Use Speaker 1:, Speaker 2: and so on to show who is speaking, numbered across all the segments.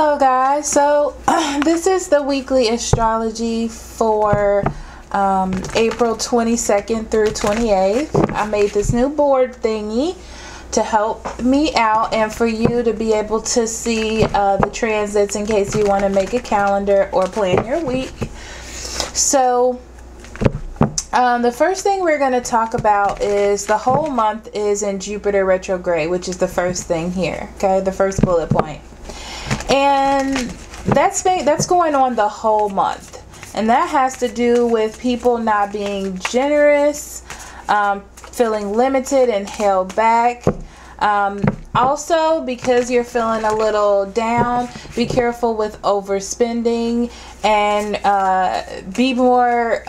Speaker 1: Hello guys, so this is the weekly astrology for April 22nd through 28th. I made this new board thingy to help me out and for you to be able to see the transits in case you want to make a calendar or plan your week. So the first thing we're going to talk about is the whole month is in Jupiter retrograde, which is the first thing here, okay, the first bullet point. And that's going on the whole month, and that has to do with people not being generous, feeling limited and held back. Also, because you're feeling a little down, be careful with overspending and be more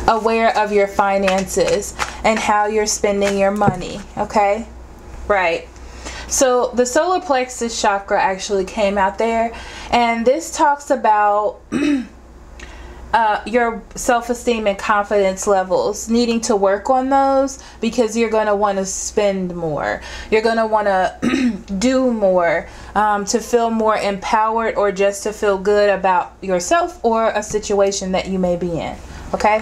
Speaker 1: aware of your finances and how you're spending your money, okay? Right. So the solar plexus chakra actually came out there, and this talks about your self-esteem and confidence levels, needing to work on those because you're going to want to spend more. You're going to want to do more to feel more empowered, or just to feel good about yourself or a situation that you may be in. Okay.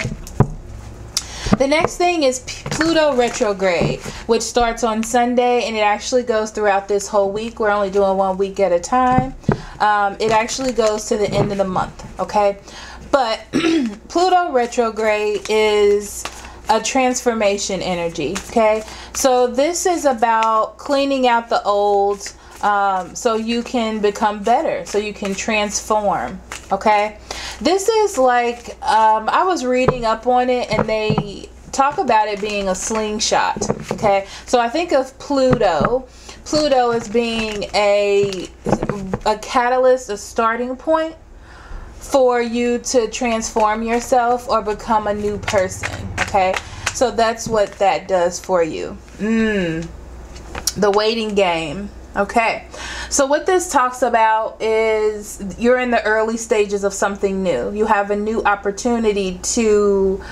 Speaker 1: The next thing is Pluto retrograde, which starts on Sunday, and it actually goes throughout this whole week. We're only doing 1 week at a time. It actually goes to the end of the month, okay? But Pluto retrograde is a transformation energy, okay? So this is about cleaning out the old so you can become better, so you can transform, okay? This is like, I was reading up on it, and they talk about it being a slingshot, okay? So I think of Pluto as being a catalyst, a starting point for you to transform yourself or become a new person, okay? So that's what that does for you. The waiting game. Okay, so what this talks about is you're in the early stages of something new. You have a new opportunity to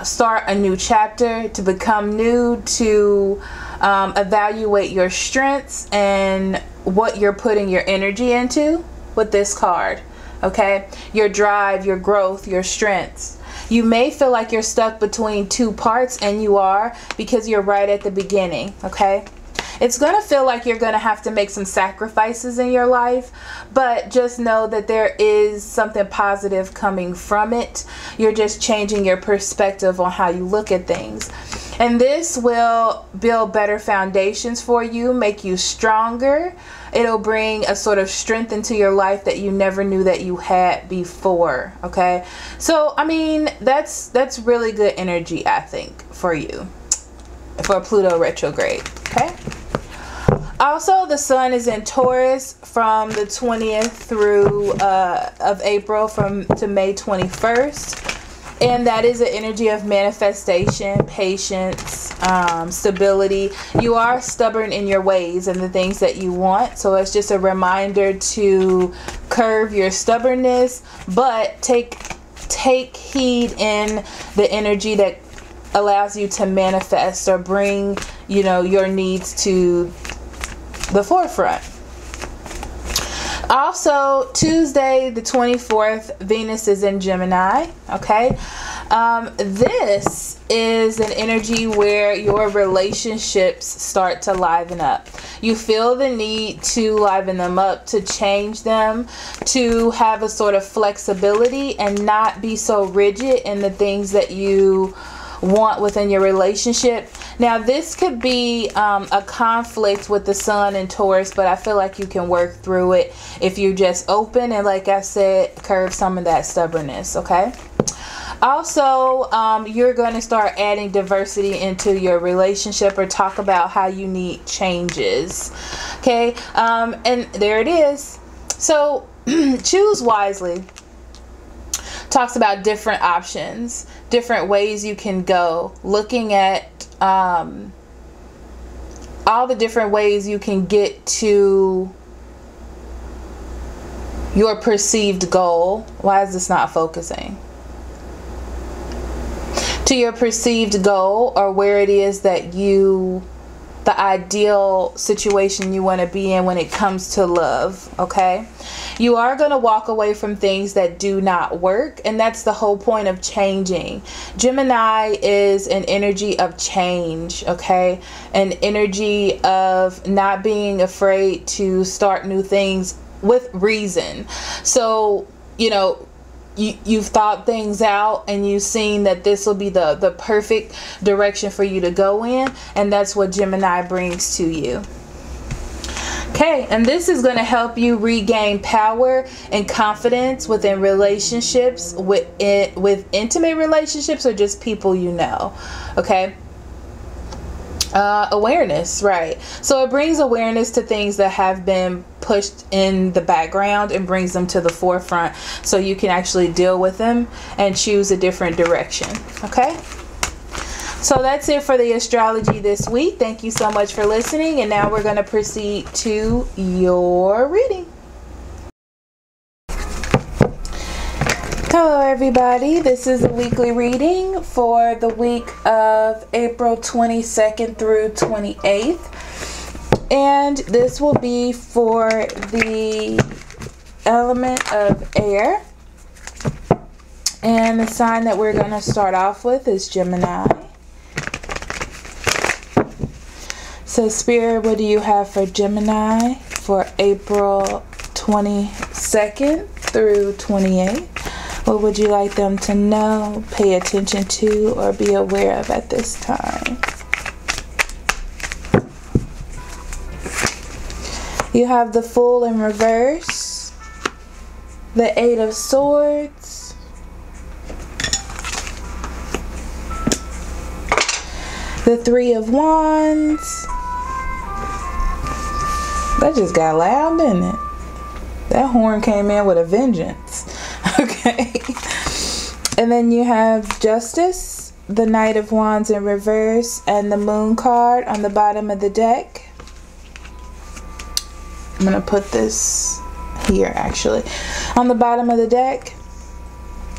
Speaker 1: start a new chapter, to become new, to evaluate your strengths and what you're putting your energy into with this card. Okay, your drive, your growth, your strengths. You may feel like you're stuck between two parts, and you are, because you're right at the beginning. Okay. It's going to feel like you're going to have to make some sacrifices in your life, but just know that there is something positive coming from it. You're just changing your perspective on how you look at things. And this will build better foundations for you, make you stronger. It'll bring a sort of strength into your life that you never knew that you had before, okay? So, I mean, that's really good energy, I think, for you, for Pluto retrograde, okay? Also, the sun is in Taurus from the 20th through of April to May 21st. And that is an energy of manifestation, patience, stability. You are stubborn in your ways and the things that you want. So it's just a reminder to curb your stubbornness, but take heed in the energy that allows you to manifest or bring, you know, your needs to the forefront. Also, Tuesday the 24th, Venus is in Gemini, okay? This is an energy where your relationships start to liven up. You feel the need to liven them up, to change them, to have a sort of flexibility and not be so rigid in the things that you want within your relationship. Now, this could be a conflict with the sun and Taurus, but I feel like you can work through it if you just open and, like I said, curb some of that stubbornness, okay? Also, you're going to start adding diversity into your relationship, or talk about how you need changes, okay? And there it is. So choose wisely. Talks about different options, different ways you can go, looking at all the different ways you can get to your perceived goal. Why is this not focusing? To your perceived goal, or where it is that you the ideal situation you want to be in when it comes to love, okay? You are going to walk away from things that do not work, and that's the whole point of changing. Gemini is an energy of change, okay? An energy of not being afraid to start new things with reason. So, you know, you've thought things out and you've seen that this will be the perfect direction for you to go in, and that's what Gemini brings to you. Okay, and this is going to help you regain power and confidence within relationships, with intimate relationships, or just people you know. Okay. Awareness, right? So it brings awareness to things that have been pushed in the background and brings them to the forefront, so you can actually deal with them and choose a different direction. Okay, so that's it for the astrology this week. Thank you so much for listening, and now we're going to proceed to your reading. Hello everybody, this is a weekly reading for the week of April 22nd through 28th, and this will be for the element of air, and the sign that we're going to start off with is Gemini. So Spirit, what do you have for Gemini for April 22nd through 28th? What would you like them to know, pay attention to, or be aware of at this time? You have the Fool in reverse, the Eight of Swords, the Three of Wands. That just got loud, didn't it? That horn came in with a vengeance. Okay. And then you have Justice, the Knight of Wands in reverse, and the Moon card on the bottom of the deck. I'm going to put this here actually. On the bottom of the deck,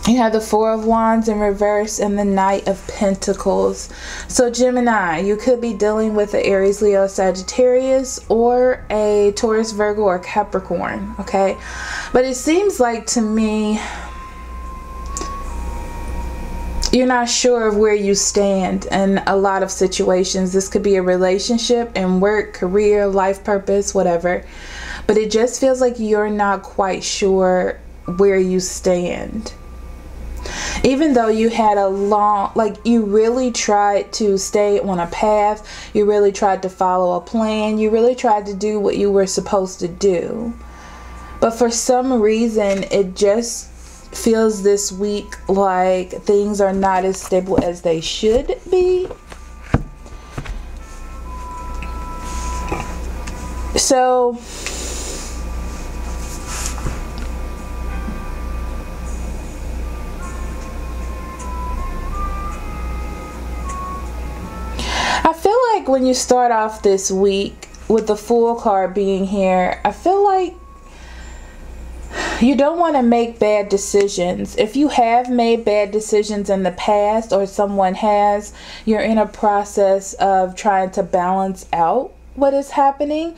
Speaker 1: you have the Four of Wands in reverse and the Knight of Pentacles. So Gemini, you could be dealing with an Aries, Leo, Sagittarius, or a Taurus, Virgo, or Capricorn, okay? But it seems like to me, you're not sure of where you stand in a lot of situations. This could be a relationship and work, career, life purpose, whatever. But it just feels like you're not quite sure where you stand. Even though you had a long, like you really tried to stay on a path, you really tried to follow a plan, you really tried to do what you were supposed to do. But for some reason, it just feels this week like things are not as stable as they should be. So I feel like when you start off this week with the Fool card being here, I feel like you don't want to make bad decisions. If you have made bad decisions in the past, or someone has, you're in a process of trying to balance out what is happening,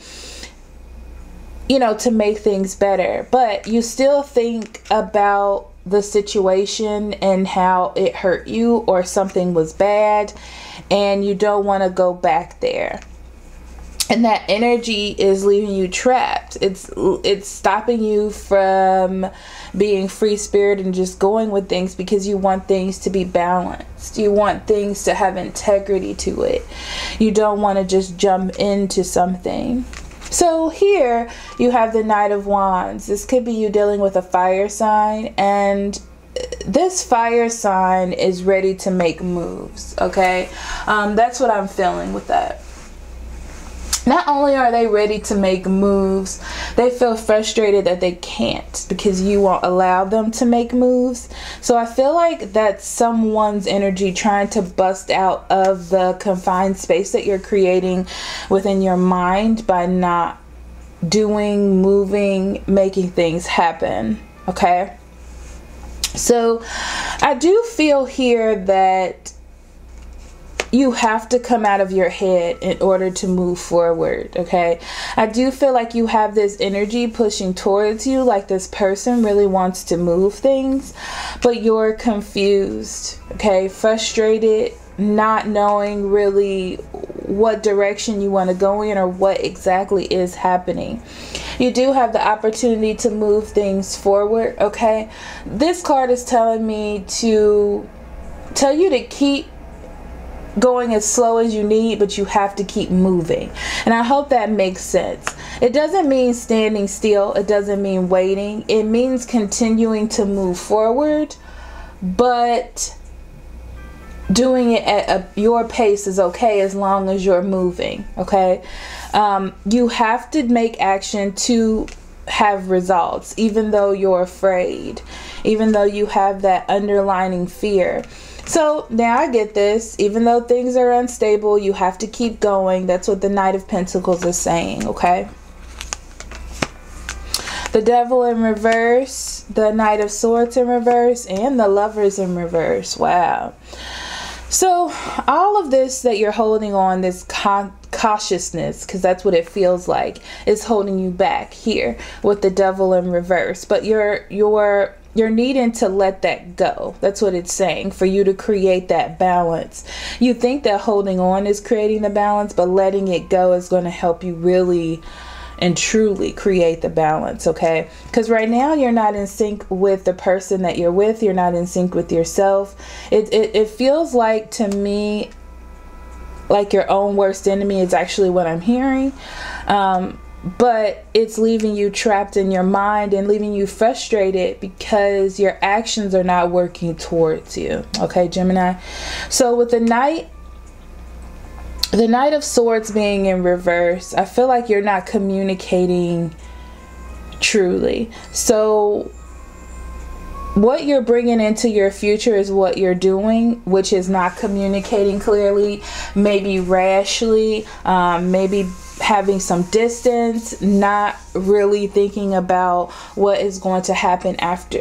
Speaker 1: you know, to make things better. But you still think about the situation and how it hurt you, or something was bad, and you don't want to go back there. And that energy is leaving you trapped. It's stopping you from being free spirit and just going with things, because you want things to be balanced. You want things to have integrity to it. You don't want to just jump into something. So here you have the Knight of Wands. This could be you dealing with a fire sign, and this fire sign is ready to make moves, okay? That's what I'm feeling with that. Not only are they ready to make moves, they feel frustrated that they can't, because you won't allow them to make moves. So I feel like that's someone's energy trying to bust out of the confined space that you're creating within your mind by not doing, moving, making things happen, okay? So I do feel here that you have to come out of your head in order to move forward, okay? I do feel like you have this energy pushing towards you, like this person really wants to move things, but you're confused, okay? Frustrated, not knowing really what direction you want to go in or what exactly is happening. You do have the opportunity to move things forward, okay? This card is telling me to tell you to keep going as slow as you need, but you have to keep moving. And I hope that makes sense. It doesn't mean standing still. It doesn't mean waiting. It means continuing to move forward, but doing it at your pace is okay as long as you're moving, okay? You have to make action to have results, even though you're afraid, even though you have that underlying fear. So now I get this. Even though things are unstable, you have to keep going. That's what the Knight of Pentacles is saying, okay? The Devil in reverse, the Knight of Swords in reverse, and the Lovers in reverse. Wow. So all of this that you're holding on, this cautiousness, because that's what it feels like, is holding you back here with the Devil in reverse. But you're needing to let that go. That's what it's saying, for you to create that balance. You think that holding on is creating the balance, but letting it go is going to help you really and truly create the balance, okay? Because right now you're not in sync with the person that you're with. You're not in sync with yourself. It feels like, to me, like your own worst enemy is actually what I'm hearing. But it's leaving you trapped in your mind and leaving you frustrated because your actions are not working towards you. Okay, Gemini? So with the Knight of Swords being in reverse, I feel like you're not communicating truly. So what you're bringing into your future is what you're doing, which is not communicating clearly, maybe rashly, maybe having some distance, not really thinking about what is going to happen after,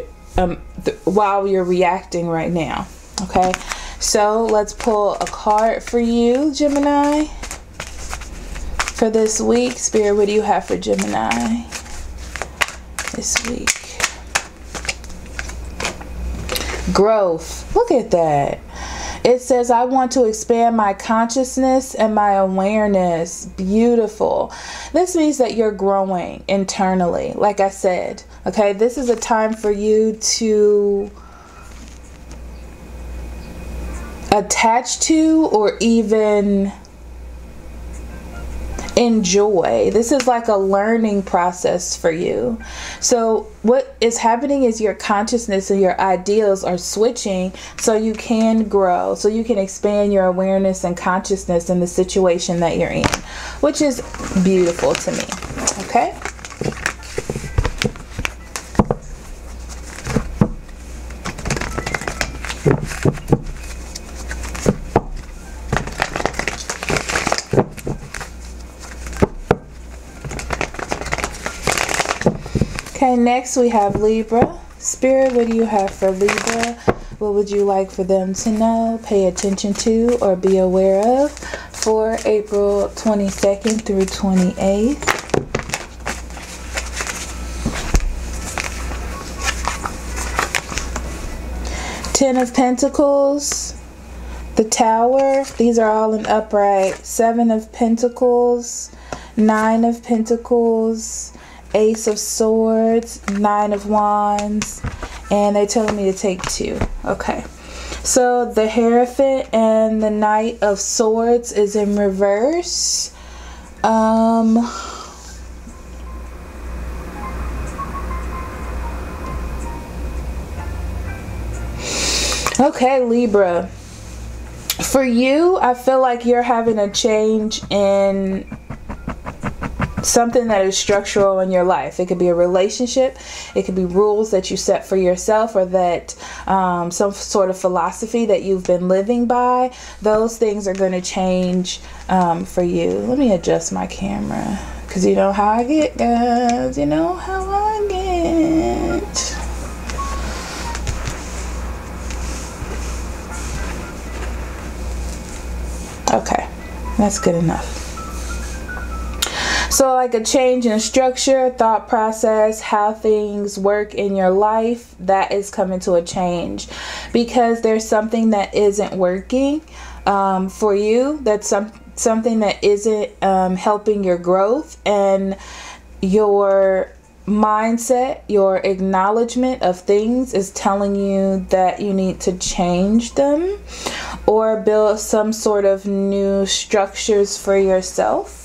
Speaker 1: while you're reacting right now. Okay, so let's pull a card for you, Gemini, for this week. Spirit, what do you have for Gemini this week? Growth. Look at that. It says, I want to expand my consciousness and my awareness. Beautiful. This means that you're growing internally, like I said. Okay, this is a time for you to attach to or even enjoy. This is like a learning process for you. So what is happening is your consciousness and your ideals are switching so you can grow, so you can expand your awareness and consciousness in the situation that you're in, which is beautiful to me. Okay? Okay, next we have Libra. Spirit, what do you have for Libra? What would you like for them to know, pay attention to, or be aware of for April 22nd through 28th? Ten of Pentacles, the Tower. These are all in upright. Seven of Pentacles, Nine of Pentacles, Ace of Swords, Nine of Wands, and they told me to take two. Okay, so the Hierophant and the Knight of Swords is in reverse. Okay, Libra. For you, I feel like you're having a change in something that is structural in your life. It could be a relationship, it could be rules that you set for yourself, or that some sort of philosophy that you've been living by. Those things are going to change for you. Let me adjust my camera, because you know how I get, guys. You know how I get. That's good enough. So like a change in structure, thought process, how things work in your life, that is coming to a change because there's something that isn't working for you. That's something that isn't helping your growth, and your mindset, your acknowledgement of things is telling you that you need to change them or build some sort of new structures for yourself.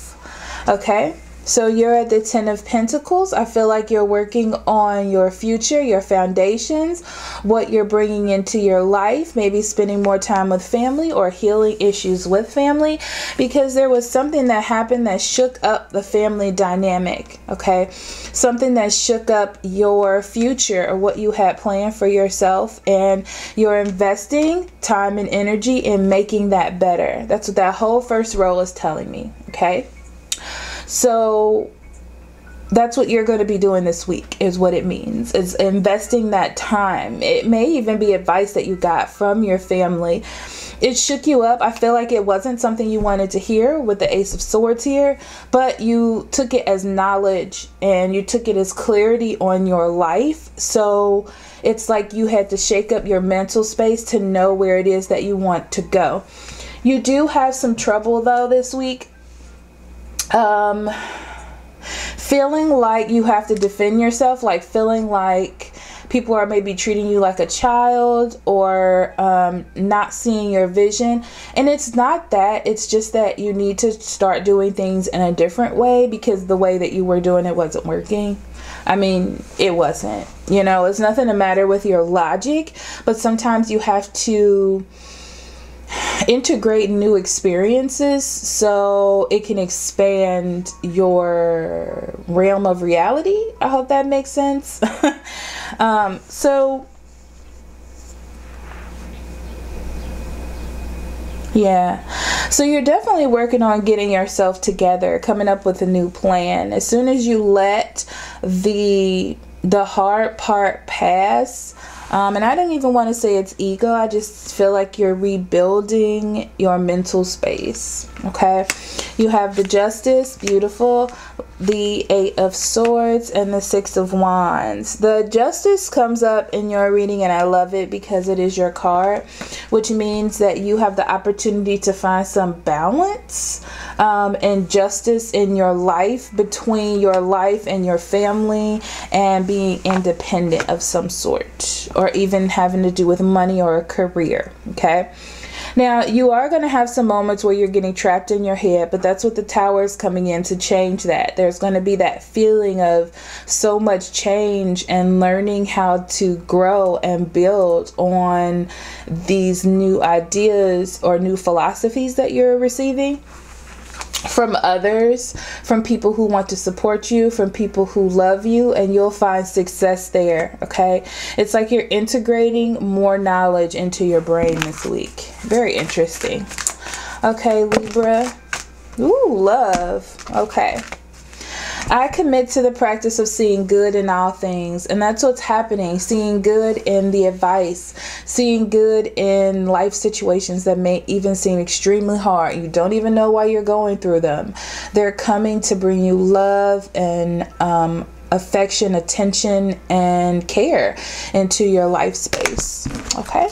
Speaker 1: Okay, so you're at the 10 of Pentacles. I feel like you're working on your future, your foundations, what you're bringing into your life, maybe spending more time with family or healing issues with family, because there was something that happened that shook up the family dynamic, okay? Something that shook up your future or what you had planned for yourself, and you're investing time and energy in making that better. That's what that whole first row is telling me, okay? So that's what you're going to be doing this week, is what it means. It's investing that time. It may even be advice that you got from your family. It shook you up. I feel like it wasn't something you wanted to hear with the Ace of Swords here, but you took it as knowledge and you took it as clarity on your life. So it's like you had to shake up your mental space to know where it is that you want to go. You do have some trouble though this week. Feeling like you have to defend yourself, like feeling like people are maybe treating you like a child, or not seeing your vision. And it's not that, it's just that you need to start doing things in a different way, because the way that you were doing it wasn't working. I mean, it wasn't, you know, it's nothing the matter with your logic, but sometimes you have to integrate new experiences so it can expand your realm of reality. I hope that makes sense. So yeah, so you're definitely working on getting yourself together, coming up with a new plan. As soon as you let the hard part pass, and I don't even want to say it's ego. I just feel like you're rebuilding your mental space. Okay. You have the Justice, beautiful, the 8 of Swords, and the 6 of Wands. The Justice comes up in your reading, and I love it because it is your card, which means that you have the opportunity to find some balance and justice in your life, between your life and your family, and being independent of some sort, or even having to do with money or a career. Okay. Now, you are going to have some moments where you're getting trapped in your head, but that's what the Tower is coming in to change that. There's going to be that feeling of so much change and learning how to grow and build on these new ideas or new philosophies that you're receiving from others, from people who want to support you, from people who love you, and you'll find success there. Okay, it's like you're integrating more knowledge into your brain this week. Very interesting. Okay, Libra. Ooh, love. Okay. I commit to the practice of seeing good in all things, and that's what's happening. Seeing good in the advice, seeing good in life situations that may even seem extremely hard. You don't even know why you're going through them. They're coming to bring you love and affection, attention, and care into your life space. Okay.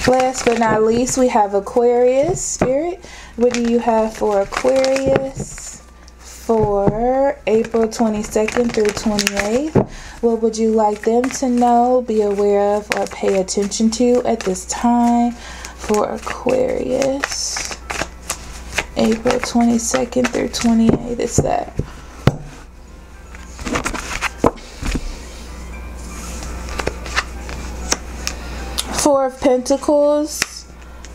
Speaker 1: Last but not least, we have Aquarius, Spirit. What do you have for Aquarius for April 22nd through 28th? What would you like them to know, be aware of, or pay attention to at this time for Aquarius? April 22nd through 28th. It's that. Four of Pentacles,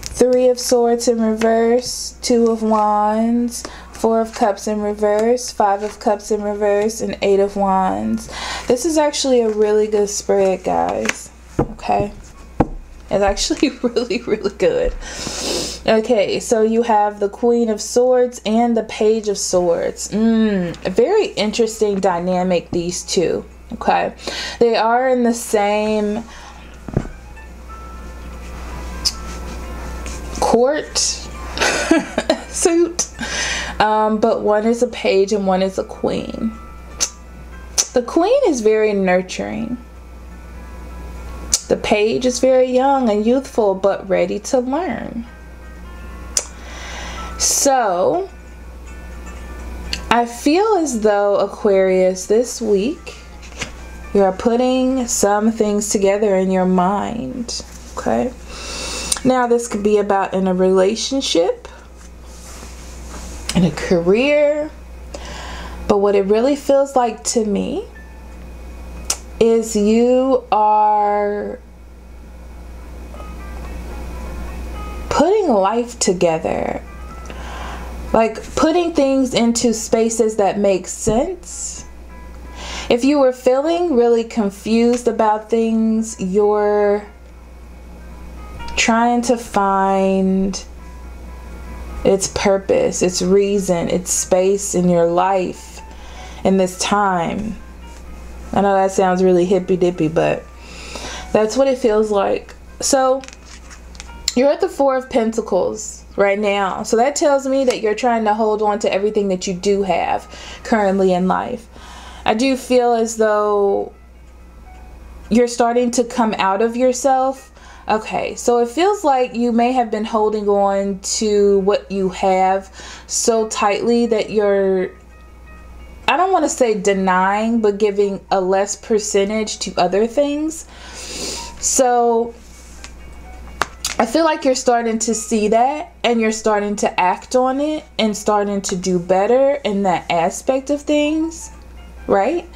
Speaker 1: 3 of Swords in reverse, 2 of Wands, 4 of Cups in reverse, 5 of Cups in reverse, and 8 of Wands. This is actually a really good spread, guys. Okay. It's actually really, really good. Okay, so you have the Queen of Swords and the Page of Swords. A very interesting dynamic, these two. Okay, they are in the same court suit, but one is a page and one is a queen. The queen is very nurturing. The page is very young and youthful, but ready to learn. So I feel as though, Aquarius, this week you are putting some things together in your mind. Okay, now this could be about in a relationship, in a career, but what it really feels like to me is you are putting life together, like putting things into spaces that make sense. If you were feeling really confused about things, you're trying to find its purpose, its reason, its space in your life in this time. I know that sounds really hippy dippy, but that's what it feels like. So you're at the Four of Pentacles right now. So that tells me that you're trying to hold on to everything that you do have currently in life. I do feel as though you're starting to come out of yourself. Okay, so it feels like you may have been holding on to what you have so tightly that you're, I don't want to say denying, but giving a less percentage to other things. So I feel like you're starting to see that and you're starting to act on it and starting to do better in that aspect of things, right?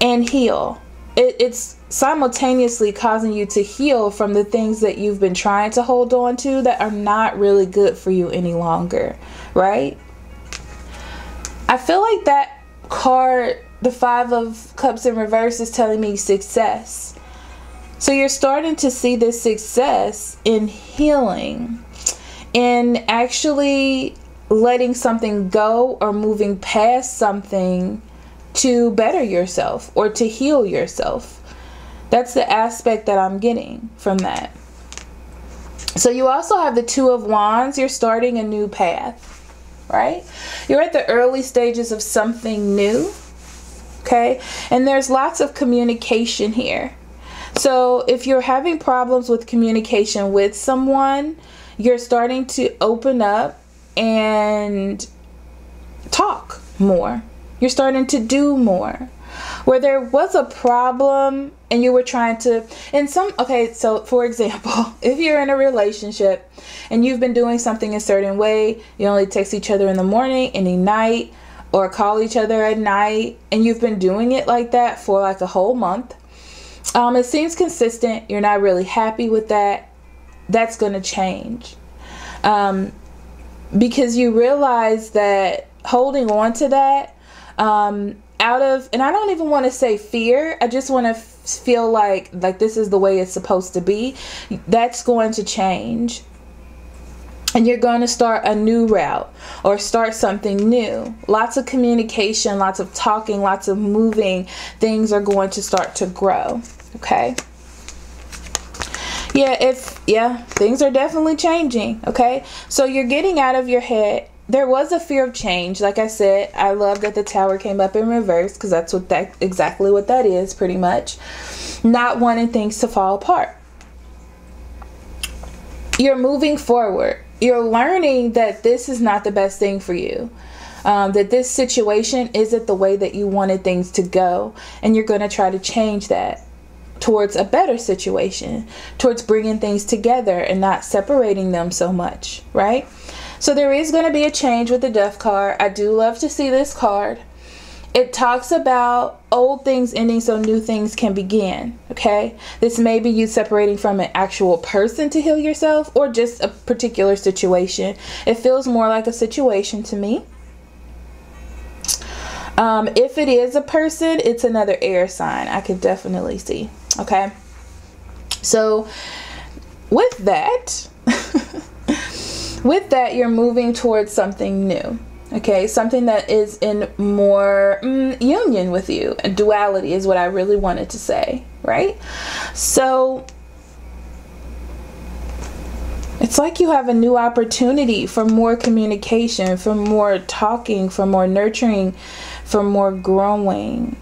Speaker 1: And heal. It's simultaneously causing you to heal from the things that you've been trying to hold on to that are not really good for you any longer, right? I feel like that card, the Five of Cups in reverse, is telling me success. So you're starting to see this success in healing, in actually letting something go or moving past something to better yourself or to heal yourself. That's the aspect that I'm getting from that. So you also have the Two of Wands. You're starting a new path, right? You're at the early stages of something new, okay? And there's lots of communication here. So if you're having problems with communication with someone, you're starting to open up and talk more. You're starting to do more. Where there was a problem and you were trying to, okay, so for example, if you're in a relationship and you've been doing something a certain way, you only text each other in the morning and at night, or call each other at night, and you've been doing it like that for like a whole month. It seems consistent. You're not really happy with that. That's going to change. Because you realize that holding on to that, out of, and I don't even want to say fear, I just want to feel like this is the way it's supposed to be. That's going to change. And you're going to start a new route or start something new. Lots of communication, lots of talking, lots of moving. Things are going to start to grow. Okay. Yeah, things are definitely changing. Okay. So you're getting out of your head. There was a fear of change. Like I said, I love that the Tower came up in reverse, because that's exactly what that is, pretty much. Not wanting things to fall apart. You're moving forward. You're learning that this is not the best thing for you. That this situation isn't the way that you wanted things to go. And you're going to try to change that towards a better situation, towards bringing things together and not separating them so much, right? So there is going to be a change with the Death card. I do love to see this card. It talks about old things ending so new things can begin, okay? This may be you separating from an actual person to heal yourself, or just a particular situation. It feels more like a situation to me. If it is a person, it's another air sign. I could definitely see, okay? So with that, with that, you're moving towards something new. Okay, something that is in more union with you. And duality is what I really wanted to say, right? So it's like you have a new opportunity for more communication, for more talking, for more nurturing, for more growing.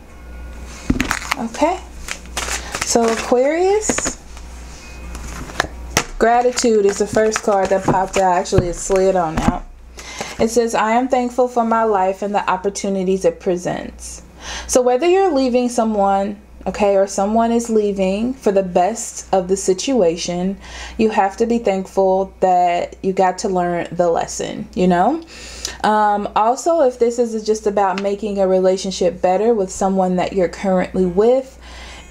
Speaker 1: Okay, so Aquarius, gratitude is the first card that popped out. Actually, it slid on out. It says, I am thankful for my life and the opportunities it presents. So whether you're leaving someone, okay, or someone is leaving for the best of the situation, you have to be thankful that you got to learn the lesson, you know? Also, if this is just about making a relationship better with someone that you're currently with,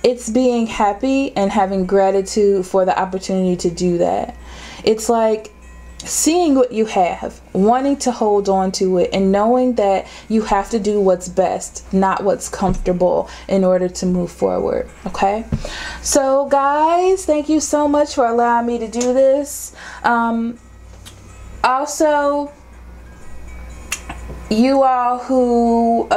Speaker 1: it's being happy and having gratitude for the opportunity to do that. It's like seeing what you have, wanting to hold on to it, and knowing that you have to do what's best, not what's comfortable, in order to move forward. Okay, so guys, thank you so much for allowing me to do this. Also, you all who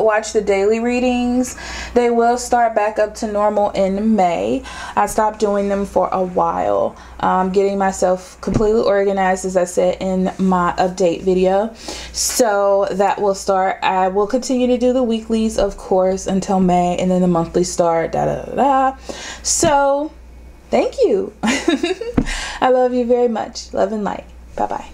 Speaker 1: watch the daily readings, they will start back up to normal in May. I stopped doing them for a while, getting myself completely organized, as I said in my update video. So that will start. I will continue to do the weeklies, of course, until May, and then the monthly start. So thank you. I love you very much. Love and light. Bye bye.